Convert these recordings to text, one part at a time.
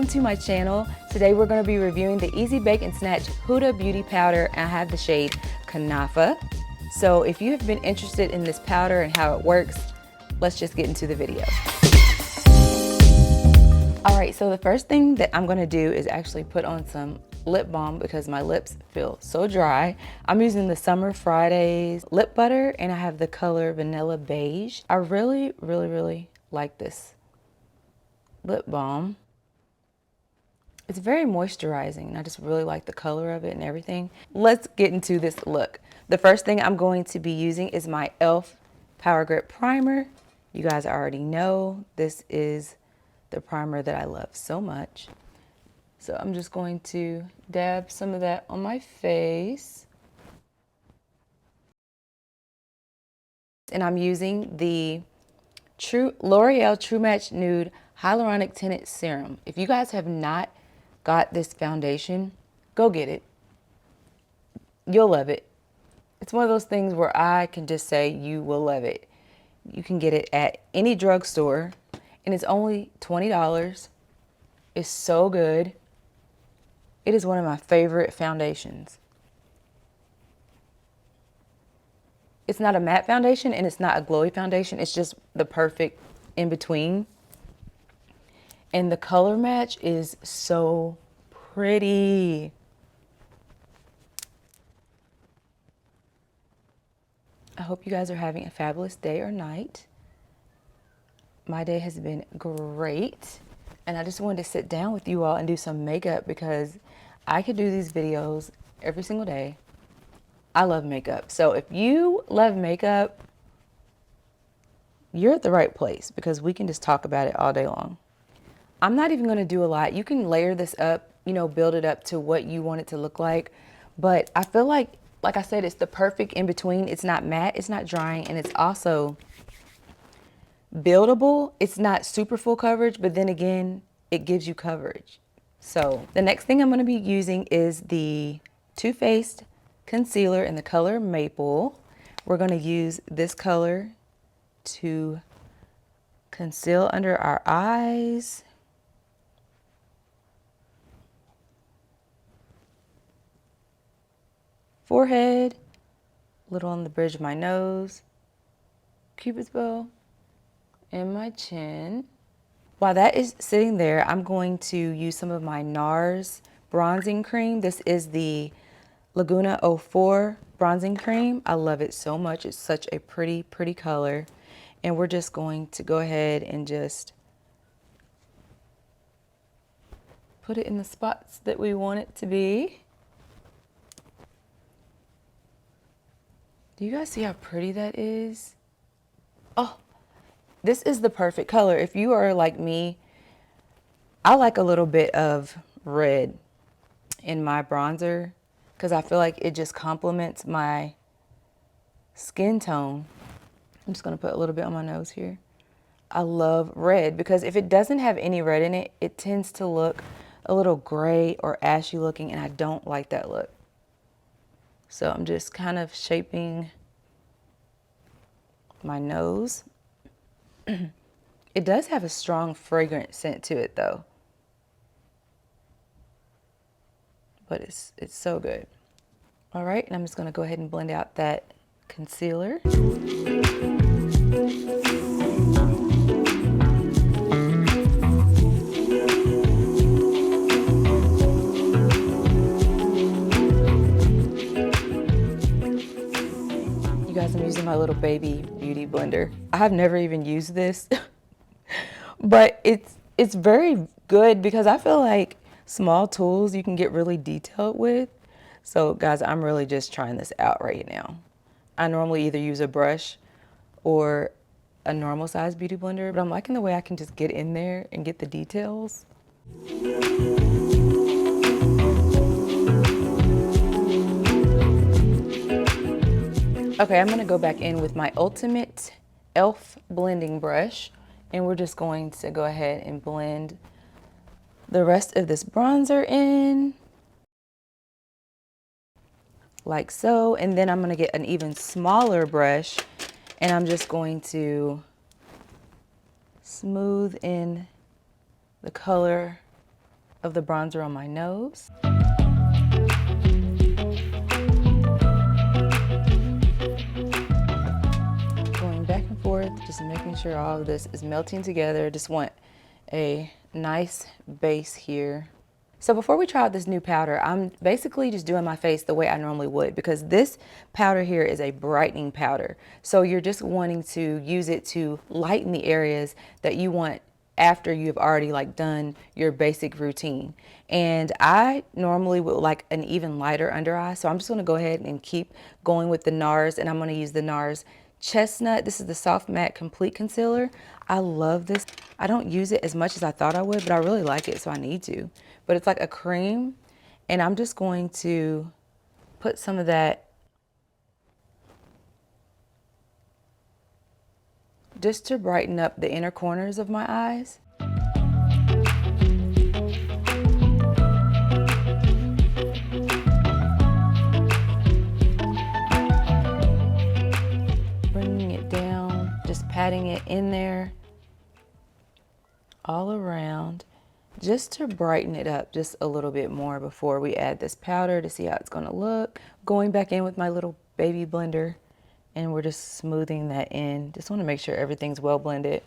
welcome to my channel. Today we're going to be reviewing the Easy Bake and Snatch Huda Beauty Powder, and I have the shade Kanafa. So if you have been interested in this powder and how it works, let's just get into the video. All right, so the first thing that I'm going to do is actually put on some lip balm because my lips feel so dry. I'm using the Summer Fridays lip butter, and I have the color Vanilla Beige. I really like this lip balm. It's very moisturizing, and I just really like the color of it and everything. Let's get into this look. The first thing I'm going to be using is my e.l.f. Power Grip Primer. You guys already know this is the primer that I love so much. So I'm just going to dab some of that on my face. And I'm using the L'Oreal True Match Nude Hyaluronic Tinted Serum. If you guys have not got this foundation, go get it. You'll love it. It's one of those things where I can just say you will love it. You can get it at any drugstore, and it's only $20. It's so good. It is one of my favorite foundations. It's not a matte foundation and it's not a glowy foundation. It's just the perfect in between. And the color match is so pretty. I hope you guys are having a fabulous day or night. My day has been great. And I just wanted to sit down with you all and do some makeup because I could do these videos every single day. I love makeup. So if you love makeup, you're at the right place because we can just talk about it all day long. I'm not even going to do a lot. You can layer this up, you know, build it up to what you want it to look like. But I feel like I said, it's the perfect in between. It's not matte, it's not drying, and it's also buildable. It's not super full coverage, but then again, it gives you coverage. So the next thing I'm going to be using is the Too Faced concealer in the color Maple. We're going to use this color to conceal under our eyes. Forehead, a little on the bridge of my nose, Cupid's bow, and my chin. While that is sitting there, I'm going to use some of my NARS bronzing cream. This is the Laguna 04 bronzing cream. I love it so much. It's such a pretty color. And we're just going to go ahead and just put it in the spots that we want it to be. Do you guys see how pretty that is? Oh, this is the perfect color. If you are like me, I like a little bit of red in my bronzer because I feel like it just complements my skin tone. I'm just going to put a little bit on my nose here. I love red because if it doesn't have any red in it, it tends to look a little gray or ashy looking, and I don't like that look. So I'm just kind of shaping my nose. It does have a strong fragrant scent to it though. But it's so good. All right, and I'm just gonna go ahead and blend out that concealer. I'm using my little baby beauty blender. I have never even used this, but it's very good because I feel like small tools you can get really detailed with. So guys, I'm really just trying this out right now. I normally either use a brush or a normal size beauty blender, but I'm liking the way I can just get in there and get the details. Okay, I'm gonna go back in with my ultimate e.l.f. blending brush, and we're just going to go ahead and blend the rest of this bronzer in, like so. And then I'm gonna get an even smaller brush, and I'm just going to smooth in the color of the bronzer on my nose. Going back and forth, just making sure all of this is melting together. Just want a nice base here. So before we try out this new powder, I'm basically just doing my face the way I normally would, because this powder here is a brightening powder. So you're just wanting to use it to lighten the areas that you want after you've already like done your basic routine. And I normally would like an even lighter under eye. So I'm just gonna go ahead and keep going with the NARS, and I'm gonna use the NARS Chestnut. This is the Soft Matte Complete Concealer. I love this. I don't use it as much as I thought I would, but I really like it, so I need to. But it's like a cream, and I'm just going to put some of that just to brighten up the inner corners of my eyes. Bringing it down, just patting it in there all around, just to brighten it up just a little bit more before we add this powder to see how it's gonna look. Going back in with my little baby blender, and we're just smoothing that in. Just wanna make sure everything's well blended.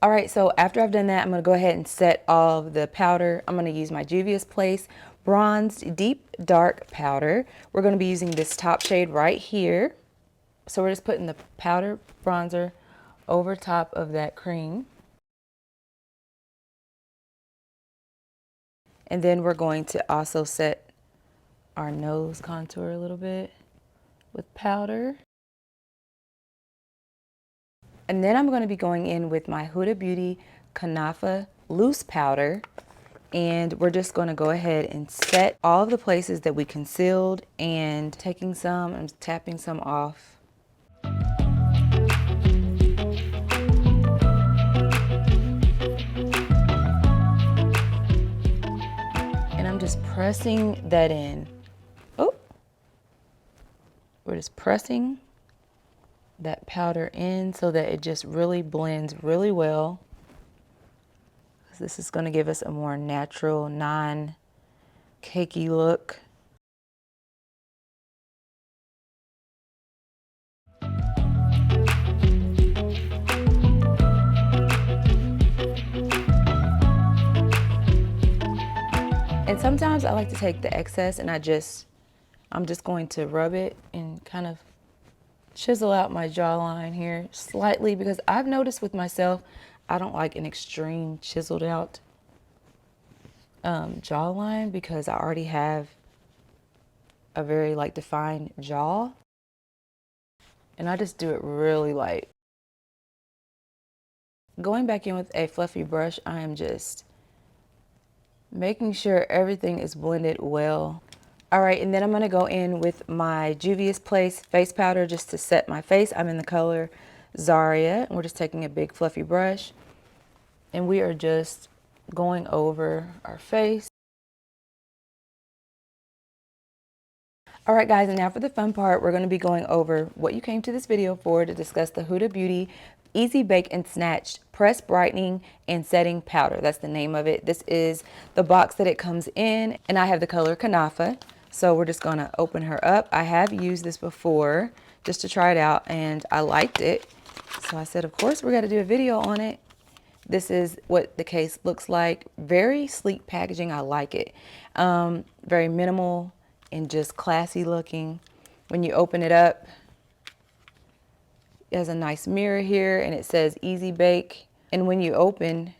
All right, so after I've done that, I'm gonna go ahead and set all of the powder. I'm gonna use my Juvia's Place Bronzed Deep Dark Powder. We're gonna be using this top shade right here. So we're just putting the powder bronzer over top of that cream. And then we're going to also set our nose contour a little bit with powder. And then I'm going to be going in with my Huda Beauty Kanafa Loose Powder. And we're just going to go ahead and set all of the places that we concealed, and taking some and tapping some off. And I'm just pressing that in. Oh, we're just pressing that powder in so that it just really blends really well. This is going to give us a more natural, non-cakey look. And sometimes I like to take the excess and I'm just going to rub it and kind of chisel out my jawline here slightly, because I've noticed with myself, I don't like an extreme chiseled out jawline, because I already have a very like defined jaw, and I just do it really light. Going back in with a fluffy brush, I am just making sure everything is blended well. All right, and then I'm gonna go in with my Juvia's Place face powder just to set my face. I'm in the color Zaria, and we're just taking a big fluffy brush, and we are just going over our face. All right, guys, and now for the fun part, we're gonna be going over what you came to this video for, to discuss the Huda Beauty Easy Bake and Snatch Press Brightening and Setting Powder. That's the name of it. This is the box that it comes in, and I have the color Kanafa. So we're just gonna open her up. I have used this before just to try it out, and I liked it. So I said, of course, we're gonna do a video on it. This is what the case looks like. Very sleek packaging, I like it. Very minimal and just classy looking. When you open it up, it has a nice mirror here, and it says Easy Bake. And when you open,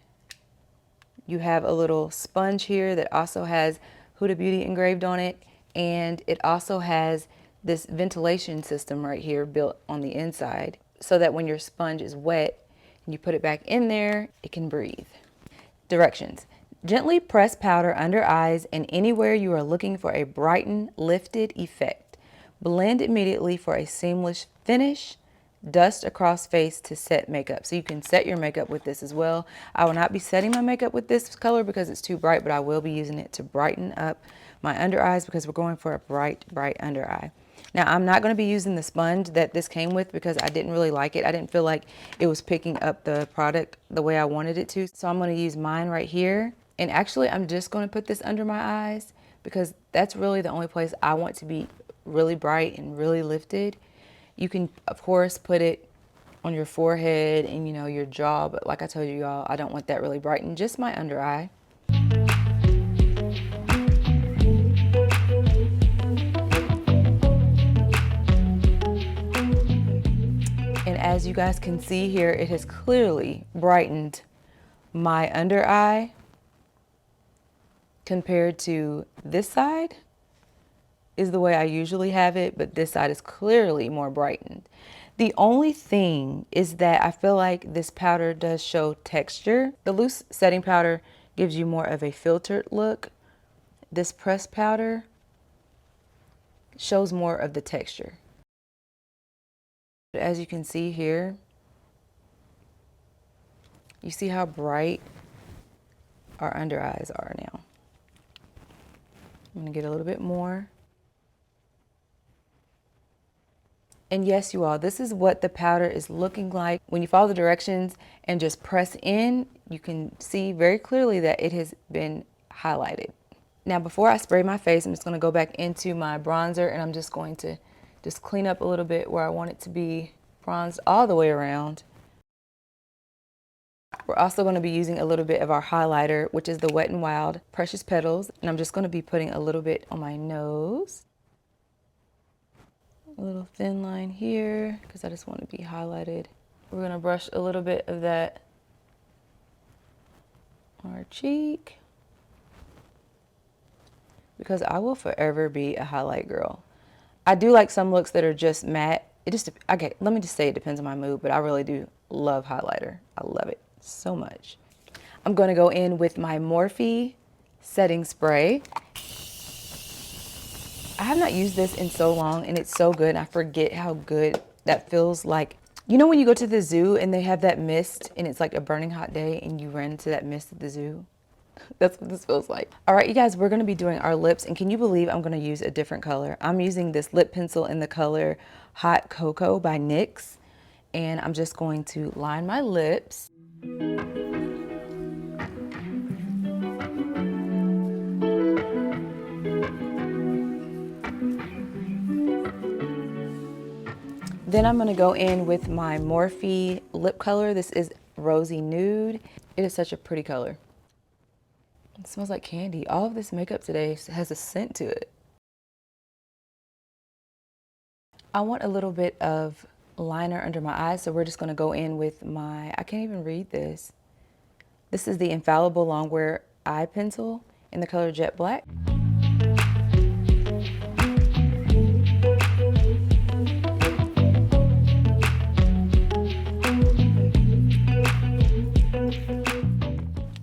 you have a little sponge here that also has Huda Beauty engraved on it. And it also has this ventilation system right here built on the inside, so that when your sponge is wet and you put it back in there, it can breathe. Directions. Gently press powder under eyes and anywhere you are looking for a brighten, lifted effect. Blend immediately for a seamless finish. Dust across face to set makeup. So you can set your makeup with this as well. I will not be setting my makeup with this color because it's too bright, but I will be using it to brighten up my under eyes, because we're going for a bright under eye. Now, I'm not going to be using the sponge that this came with because I didn't really like it. I didn't feel like it was picking up the product the way I wanted it to. So I'm going to use mine right here. And actually, I'm just going to put this under my eyes because that's really the only place I want to be really bright and really lifted. You can, of course, put it on your forehead and, you know, your jaw. But like I told you, y'all, I don't want that really brightened, just my under eye. And as you guys can see here, it has clearly brightened my under eye compared to this side is the way I usually have it, but this side is clearly more brightened. The only thing is that I feel like this powder does show texture. The loose setting powder gives you more of a filtered look. This pressed powder shows more of the texture. As you can see here, you see how bright our under eyes are now. I'm gonna get a little bit more. And yes, you all, this is what the powder is looking like. When you follow the directions and just press in, you can see very clearly that it has been highlighted. Now, before I spray my face, I'm just gonna go back into my bronzer and I'm just going to just clean up a little bit where I want it to be bronzed all the way around. We're also going to be using a little bit of our highlighter, which is the Wet n Wild Precious Petals. And I'm just going to be putting a little bit on my nose. A little thin line here, because I just want to be highlighted. We're going to brush a little bit of that on our cheek, because I will forever be a highlight girl. I do like some looks that are just matte. Let me just say it depends on my mood, but I really do love highlighter. I love it so much. I'm going to go in with my Morphe setting spray. I have not used this in so long and it's so good. And I forget how good that feels like. You know when you go to the zoo and they have that mist and it's like a burning hot day and you run into that mist at the zoo? That's what this feels like. All right, you guys, we're going to be doing our lips. And can you believe I'm going to use a different color? I'm using this lip pencil in the color Hot Cocoa by NYX. And I'm just going to line my lips. Then I'm going to go in with my Morphe lip color. This is Rosy Nude. It is such a pretty color. It smells like candy. All of this makeup today has a scent to it. I want a little bit of liner under my eyes, so we're just going to go in with my, I can't even read this. This is the Infallible Longwear eye pencil in the color Jet Black.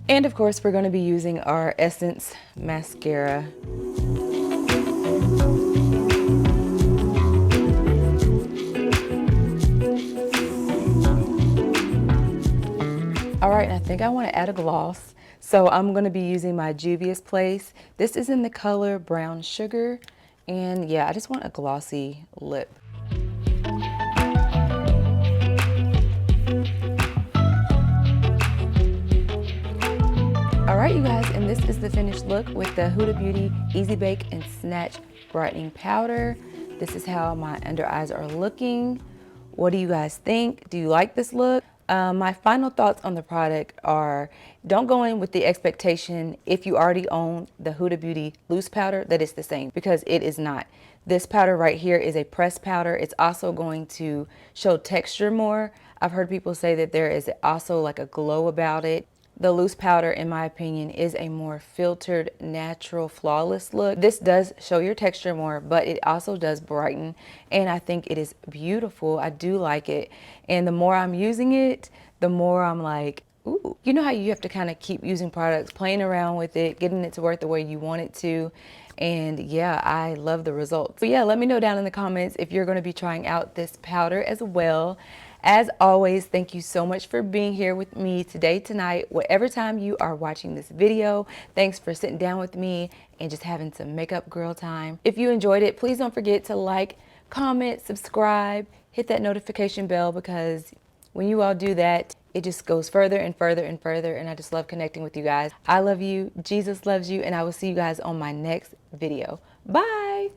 And of course, we're going to be using our Essence mascara. All right, and I think I want to add a gloss. So I'm going to be using my Juvia's Place. This is in the color Brown Sugar. And yeah, I just want a glossy lip. All right, you guys, and this is the finished look with the Huda Beauty Easy Bake and Snatch Brightening Powder. This is how my under eyes are looking. What do you guys think? Do you like this look? My final thoughts on the product are, don't go in with the expectation, if you already own the Huda Beauty loose powder, that it's the same, because it is not. This powder right here is a pressed powder. It's also going to show texture more. I've heard people say that there is also like a glow about it. The loose powder, in my opinion, is a more filtered, natural, flawless look. This does show your texture more, but it also does brighten, and I think it is beautiful. I do like it, and the more I'm using it, the more I'm like, ooh. You know how you have to kind of keep using products, playing around with it, getting it to work the way you want it to, and yeah, I love the results. But yeah, let me know down in the comments if you're going to be trying out this powder as well. As always, thank you so much for being here with me today, tonight, whatever time you are watching this video. Thanks for sitting down with me and just having some makeup girl time. If you enjoyed it, please don't forget to like, comment, subscribe, hit that notification bell, because when you all do that, it just goes further and further and further, and I just love connecting with you guys. I love you, Jesus loves you, and I will see you guys on my next video. Bye!